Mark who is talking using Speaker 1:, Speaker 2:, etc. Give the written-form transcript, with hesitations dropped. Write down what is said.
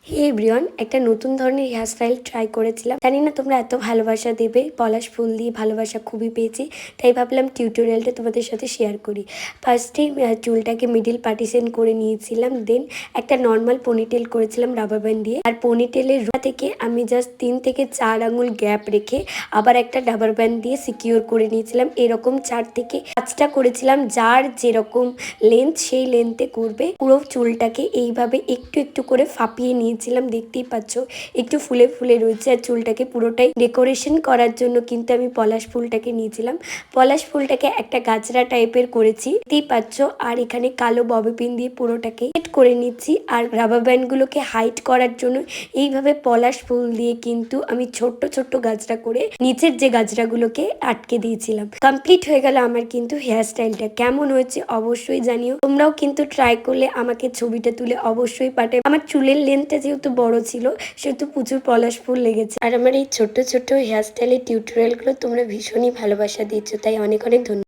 Speaker 1: হে everyone, একটা নতুন ধরনের হেয়ার স্টাইল ট্রাই করেছিলাম। জানি না তোমরা এত ভালোবাসা দেবে। পলাশ ফুল দিয়ে ভালোবাসা খুবই পেয়েছি, তাই ভাবলাম টিউটোরিয়ালটা তোমাদের সাথে শেয়ার করি। ফার্স্টে চুলটাকে মিডিল পার্টিশন করে নিয়েছিলাম, দেন একটা নর্মাল পনিটেল করেছিলাম রাবার ব্যান্ড দিয়ে। আর পনিটেলের রুয়া থেকে আমি জাস্ট 3 থেকে 4 আঙুল গ্যাপ রেখে আবার একটা রাবার ব্যান্ড দিয়ে সিকিউর করে নিয়েছিলাম। এরকম 4 থেকে 5টা করেছিলাম, যার যেরকম লেন্থ সেই লেন্থে করবে। পুরো চুলটাকে এইভাবে একটু একটু করে ফাঁপিয়ে নিয়েছিলাম, দেখতেই পাচ্ছ একটু ফুলে ফুলে রয়েছে। আর চুলটাকে পুরোটাই ডেকোরেশন করার জন্য কিন্তু আমি পলাশ ফুলটাকে নিয়েছিলাম। পলাশ ফুলটাকে একটা গাজরা টাইপের করেছি, দেখতেই পাচ্ছ। আর এখানে কালো ববি পিন দিয়ে পুরোটাকে সেট করে নিচ্ছি। আর রাবার ব্যান্ড গুলোকে হাইট করার জন্য এইভাবে পলাশ ফুল দিয়ে কিন্তু আমি ছোট্ট ছোট্ট গাজরা করে নিচের যে গাজরাগুলোকে আটকে দিয়েছিলাম। কমপ্লিট হয়ে গেল আমার কিন্তু হেয়ার স্টাইলটা। কেমন হয়েছে অবশ্যই জানিও। তোমরাও কিন্তু ট্রাই করলে আমাকে ছবিটা তুলে অবশ্যই পাঠাবে। আমার চুলের লেন্থটা যেহেতু বড় ছিল, সেহেতু প্রচুর পলাশ ফুল লেগেছে। আর আমার এই ছোট্ট ছোট্ট হেয়ার স্টাইলের টিউটোরিয়ালগুলো তোমরা ভীষণই ভালোবাসা দিচ্ছ, তাই অনেক অনেক ধন্যবাদ।